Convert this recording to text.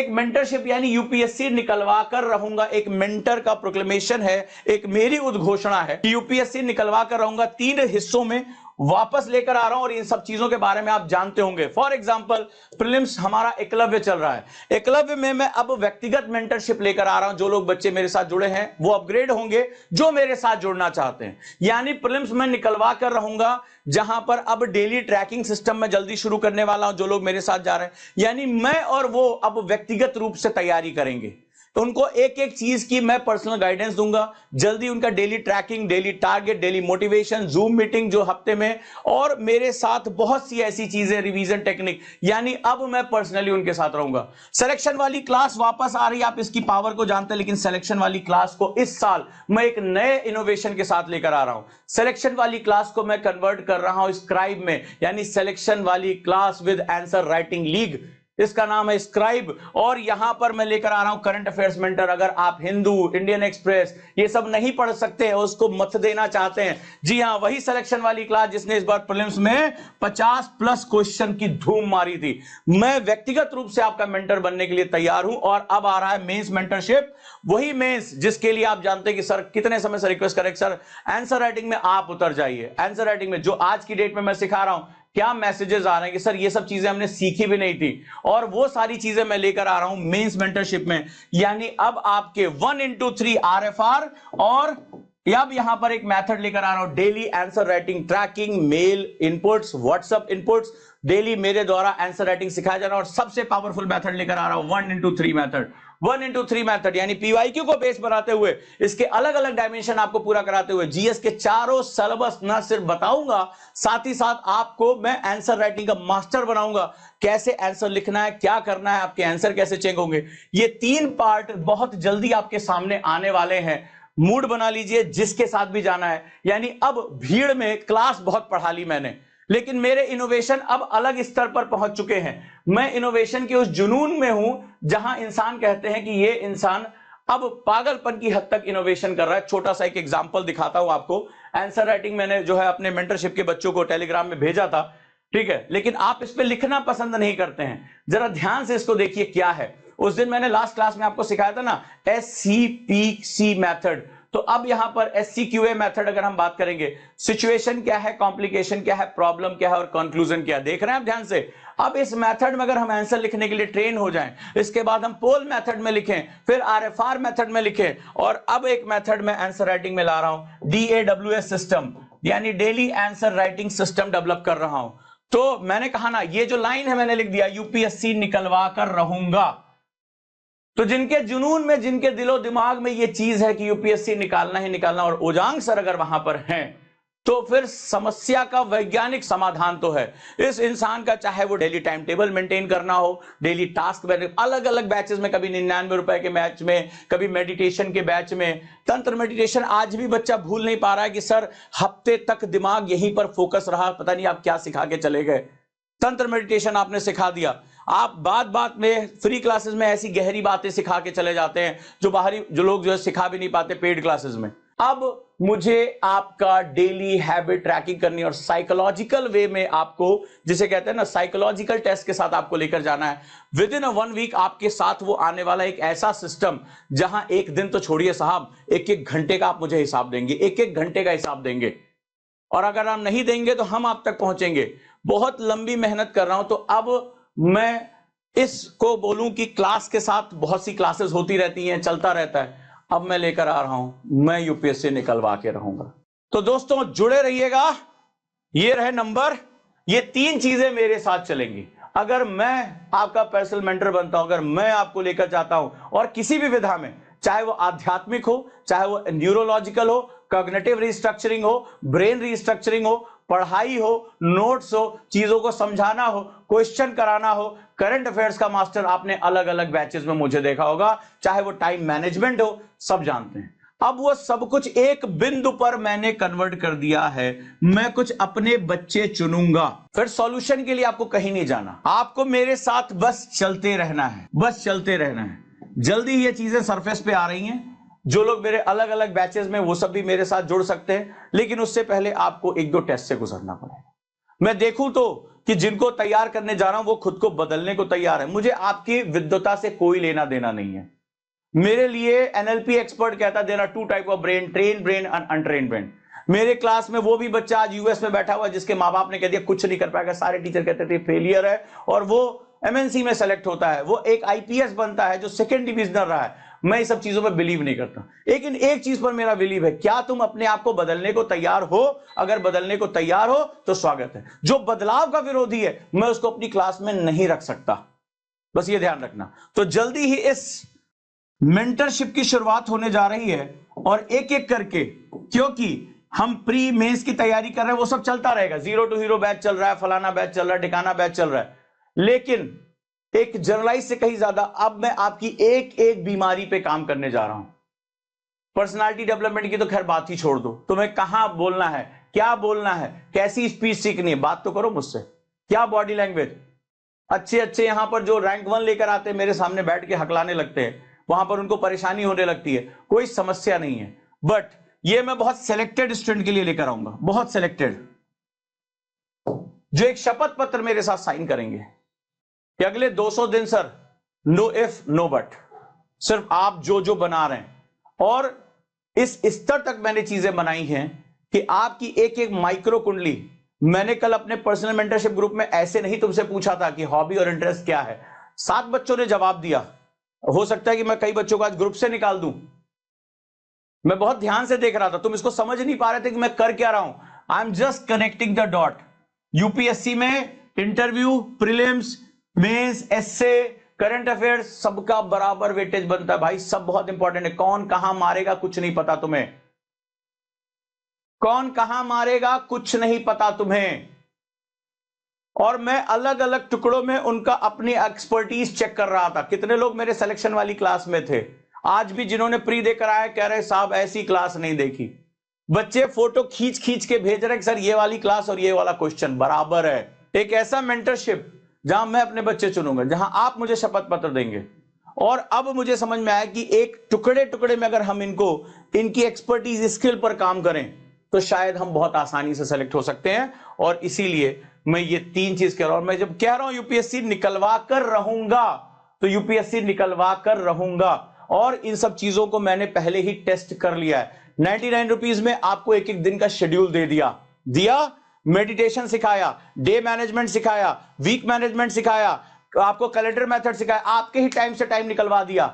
एक मेंटरशिप यानी यूपीएससी निकलवा कर रहूंगा, एक मेंटर का प्रोक्लेमेशन है, एक मेरी उद्घोषणा है कि यूपीएससी निकलवा कर रहूंगा, 3 हिस्सों में वापस लेकर आ रहा हूं और इन सब चीजों के बारे में आप जानते होंगे। फॉर एग्जांपल प्रीलिम्स हमारा एकलव्य चल रहा है, एकलव्य में मैं अब व्यक्तिगत मेंटरशिप लेकर आ रहा हूं। जो लोग बच्चे मेरे साथ जुड़े हैं वो अपग्रेड होंगे, जो मेरे साथ जुड़ना चाहते हैं। यानी प्रीलिम्स में निकलवा कर रहूंगा, जहां पर अब डेली ट्रैकिंग सिस्टम में जल्दी शुरू करने वाला हूं, जो लोग मेरे साथ जा रहे हैं। यानी मैं और वो अब व्यक्तिगत रूप से तैयारी करेंगे, तो उनको एक एक चीज की मैं पर्सनल गाइडेंस दूंगा। जल्दी उनका daily tracking, daily target, daily motivation, Zoom meeting जो हफ्ते में, और मेरे साथ बहुत सी ऐसी चीजें, रिवीजन टेक्निक, यानी अब मैं पर्सनली उनके साथ रहूंगा। सिलेक्शन वाली क्लास वापस आ रही है, आप इसकी पावर को जानते हैं, लेकिन सिलेक्शन वाली क्लास को इस साल मैं एक नए इनोवेशन के साथ लेकर आ रहा हूं। सिलेक्शन वाली क्लास को मैं कन्वर्ट कर रहा हूं स्क्राइब में, यानी सिलेक्शन वाली class with answer writing league, इसका नाम है स्क्राइब। और यहां पर मैं लेकर आ रहा हूं करंट अफेयर्स मेंटर। अगर आप हिंदू, इंडियन एक्सप्रेस ये सब नहीं पढ़ सकते हैं, उसको मत देना चाहते हैं, जी हां, वही सिलेक्शन वाली क्लास जिसने इस बार प्रीलिम्स में 50+ क्वेश्चन की धूम मारी थी। मैं व्यक्तिगत रूप से आपका मेंटर बनने के लिए तैयार हूं। और अब आ रहा है मेंस मेंटरशिप, वही मेंस जिसके लिए आप जानते हैं कि सर कितने समय से रिक्वेस्ट करें, सर आंसर राइटिंग में आप उतर जाइए। आंसर राइटिंग में जो आज की डेट में मैं सिखा रहा हूं, क्या मैसेजेस आ रहे हैं कि सर ये सब चीजें हमने सीखी भी नहीं थी, और वो सारी चीजें मैं लेकर आ रहा हूं मेंस मेंटरशिप में। यानी अब आपके 1x3 आरएफआर, और अब यहां पर एक मेथड लेकर आ रहा हूं, daily answer writing tracking, mail inputs, WhatsApp inputs, daily मेरे द्वारा आंसर राइटिंग सिखाया जा रहा है। और सबसे पावरफुल मेथड लेकर आ रहा हूं 1x3 मेथड। 1x3 मेथड यानी पीवाईक्यू को बेस बनाते हुए, इसके अलग अलग डायमेंशन आपको पूरा कराते हुए, जीएस के चारों सिलेबस न सिर्फ बताऊंगा, साथ ही साथ आपको मैं आंसर राइटिंग का मास्टर बनाऊंगा। कैसे आंसर लिखना है, क्या करना है, आपके आंसर कैसे चेक होंगे, ये 3 पार्ट बहुत जल्दी आपके सामने आने वाले हैं। मूड बना लीजिए जिसके साथ भी जाना है। यानी अब भीड़ में क्लास बहुत पढ़ा ली मैंने, लेकिन मेरे इनोवेशन अब अलग स्तर पर पहुंच चुके हैं। मैं इनोवेशन के उस जुनून में हूं जहां इंसान कहते हैं कि ये इंसान अब पागलपन की हद तक इनोवेशन कर रहा है। छोटा सा एक एग्जांपल दिखाता हूं आपको। आंसर राइटिंग मैंने जो है अपने मेंटरशिप के बच्चों को टेलीग्राम में भेजा था, ठीक है, लेकिन आप इस पे लिखना पसंद नहीं करते हैं। जरा ध्यान से इसको देखिए क्या है। उस दिन मैंने लास्ट क्लास में आपको सिखाया था ना, SCPC मेथड। तो अब यहां पर SCQA मेथड अगर हम बात करेंगे, सिचुएशन क्या है, कॉम्प्लिकेशन क्या है, प्रॉब्लम क्या है और कंक्लूजन क्या है, देख रहे हैं आप ध्यान से। अब इस मेथड में अगर हम आंसर लिखने के लिए ट्रेन हो जाएं, इसके बाद हम पोल मेथड में लिखें, फिर RFR मेथड में लिखें, और अब एक मेथड में आंसर राइटिंग में ला रहा हूं, DAWS सिस्टम, यानी daily answer writing system develop कर रहा हूं। तो मैंने कहा ना, ये जो लाइन है मैंने लिख दिया, यूपीएससी निकलवा कर रहूंगा। तो जिनके जुनून में, जिनके दिलो दिमाग में ये चीज है कि यूपीएससी निकालना ही निकालना, और ओजांग सर अगर वहां पर हैं, तो फिर समस्या का वैज्ञानिक समाधान तो है इस इंसान का। चाहे वो डेली टाइम टेबल मेंटेन करना हो, डेली टास्क, अलग अलग बैचेस में, कभी 99 रुपए के बैच में, कभी मेडिटेशन के बैच में। तंत्र मेडिटेशन आज भी बच्चा भूल नहीं पा रहा है कि सर हफ्ते तक दिमाग यहीं पर फोकस रहा, पता नहीं आप क्या सिखा के चले गए। तंत्र मेडिटेशन आपने सिखा दिया, आप बात बात में फ्री क्लासेस में ऐसी गहरी बातें सिखा के चले जाते हैं जो बाहरी जो लोग जो है सिखा भी नहीं पाते पेड क्लासेस में। अब मुझे आपका डेली हैबिट ट्रैकिंग करनी है, और साइकोलॉजिकल वे में आपको, जिसे कहते हैं ना, साइकोलॉजिकल टेस्ट के साथ आपको लेकर जाना है। विद इन 1 वीक आपके साथ वो आने वाला एक ऐसा सिस्टम जहां एक दिन तो छोड़िए साहब, 1-1 घंटे का आप मुझे हिसाब देंगे, 1-1 घंटे का हिसाब देंगे, और अगर आप नहीं देंगे तो हम आप तक पहुंचेंगे। बहुत लंबी मेहनत कर रहा हूं, तो अब मैं इसको बोलूं कि क्लास के साथ बहुत सी क्लासेस होती रहती हैं, चलता रहता है। अब मैं लेकर आ रहा हूं, मैं यूपीएससी निकलवा के रहूंगा। तो दोस्तों जुड़े रहिएगा, ये रहे नंबर, ये 3 चीजें मेरे साथ चलेंगी। अगर मैं आपका पर्सनल मेंटर बनता हूं, अगर मैं आपको लेकर जाता हूं, और किसी भी विधा में, चाहे वो आध्यात्मिक हो, चाहे वो न्यूरोलॉजिकल हो, कॉग्निटिव रिस्ट्रक्चरिंग हो, ब्रेन रिस्ट्रक्चरिंग हो, पढ़ाई हो, नोट्स हो, चीजों को समझाना हो, क्वेश्चन कराना हो, करंट अफेयर्स का मास्टर आपने अलग अलग बैचेस में मुझे देखा होगा, चाहे वो टाइम मैनेजमेंट हो, सब जानते हैं। अब वो सब कुछ एक बिंदु पर मैंने कन्वर्ट कर दिया है। मैं कुछ अपने बच्चे चुनूंगा, फिर सॉल्यूशन के लिए आपको कहीं नहीं जाना, आपको मेरे साथ बस चलते रहना है, बस चलते रहना है। जल्दी ये चीजें सरफेस पे आ रही हैं। जो लोग मेरे अलग अलग बैचेस में, वो सब भी मेरे साथ जुड़ सकते हैं, लेकिन उससे पहले आपको 1-2 टेस्ट से गुजरना पड़ेगा। मैं देखूं तो कि जिनको तैयार करने जा रहा हूं वो खुद को बदलने को तैयार है। मुझे आपकी विद्वता से कोई लेना देना नहीं है। मेरे लिए एनएलपी एक्सपर्ट कहता है there are two type of brain, train brain and untrain brain. मेरे क्लास में वो भी बच्चा आज यूएस में बैठा हुआ जिसके माँ बाप ने कह दिया कुछ नहीं कर पाएगा, सारे टीचर कहते थे फेलियर है, और वो एमएनसी में सेलेक्ट होता है, वो एक आईपीएस बनता है जो सेकंड डिविजनर रहा है। मैं इस सब चीजों पर बिलीव नहीं करता, लेकिन एक चीज पर मेरा बिलीव है, क्या तुम अपने आप को बदलने को तैयार हो? अगर बदलने को तैयार हो तो स्वागत है। जो बदलाव का विरोधी है मैं उसको अपनी क्लास में नहीं रख सकता, बस ये ध्यान रखना। तो जल्दी ही इस मेंटरशिप की शुरुआत होने जा रही है, और एक एक करके, क्योंकि हम प्री मेंस की तैयारी कर रहे हैं, वो सब चलता रहेगा, जीरो टू हीरो बैच चल रहा है, फलाना बैच चल रहा है, ठिकाना बैच चल रहा है, लेकिन एक जनरलाइज से कहीं ज्यादा अब मैं आपकी एक एक बीमारी पे काम करने जा रहा हूं। पर्सनालिटी डेवलपमेंट की तो खैर बात ही छोड़ दो, तुम्हें कहां बोलना है, क्या बोलना है, कैसी स्पीच सीखनी है, बात तो करो मुझसे। क्या बॉडी लैंग्वेज, अच्छे अच्छे यहां पर जो रैंक 1 लेकर आते हैं मेरे सामने बैठ के हकलाने लगते हैं, वहां पर उनको परेशानी होने लगती है, कोई समस्या नहीं है, बट ये मैं बहुत सिलेक्टेड स्टूडेंट के लिए लेकर आऊंगा, बहुत सिलेक्टेड, जो एक शपथ पत्र मेरे साथ साइन करेंगे कि अगले 200 दिन sir no if no but, सिर्फ आप जो जो बना रहे हैं। और इस स्तर तक मैंने चीजें बनाई हैं कि आपकी एक एक माइक्रो कुंडली, मैंने कल अपने पर्सनल मेंटरशिप ग्रुप में ऐसे नहीं तुमसे पूछा था कि हॉबी और इंटरेस्ट क्या है, 7 बच्चों ने जवाब दिया, हो सकता है कि मैं कई बच्चों को आज ग्रुप से निकाल दूं। मैं बहुत ध्यान से देख रहा था, तुम इसको समझ नहीं पा रहे थे कि मैं कर क्या रहा हूं। I am just connecting the dot. UPSC में interview, prelims, mains, SA, current affairs, सबका बराबर वेटेज बनता है भाई, सब बहुत इंपॉर्टेंट है। कौन कहां मारेगा कुछ नहीं पता तुम्हें, कौन कहां मारेगा कुछ नहीं पता तुम्हें। और मैं अलग अलग टुकड़ों में उनका अपनी एक्सपर्टीज चेक कर रहा था। कितने लोग मेरे सिलेक्शन वाली क्लास में थे, आज भी जिन्होंने प्री देकर आए कह रहे साहब ऐसी क्लास नहीं देखी। बच्चे फोटो खींच खींच के भेज रहे सर ये वाली क्लास और ये वाला क्वेश्चन बराबर है। एक ऐसा मेंटरशिप जहां मैं अपने बच्चे चुनूंगा, जहां आप मुझे शपथ पत्र देंगे। और अब मुझे समझ में आया कि एक टुकड़े टुकड़े में अगर हम इनको, इनकी एक्सपर्टीज स्किल पर काम करें तो शायद हम बहुत आसानी से सेलेक्ट हो सकते हैं। और इसीलिए मैं ये 3 चीज कह रहा हूं। और मैं जब कह रहा हूं यूपीएससी निकलवा कर रहूंगा, तो यूपीएससी निकलवा कर रहूंगा। और इन सब चीजों को मैंने पहले ही टेस्ट कर लिया है। 99 रुपीज में आपको एक एक दिन का शेड्यूल दे दिया, मेडिटेशन सिखाया, डे मैनेजमेंट सिखाया, वीक मैनेजमेंट सिखाया, आपको कैलेंडर मेथड सिखाया, आपके ही टाइम से टाइम निकलवा दिया।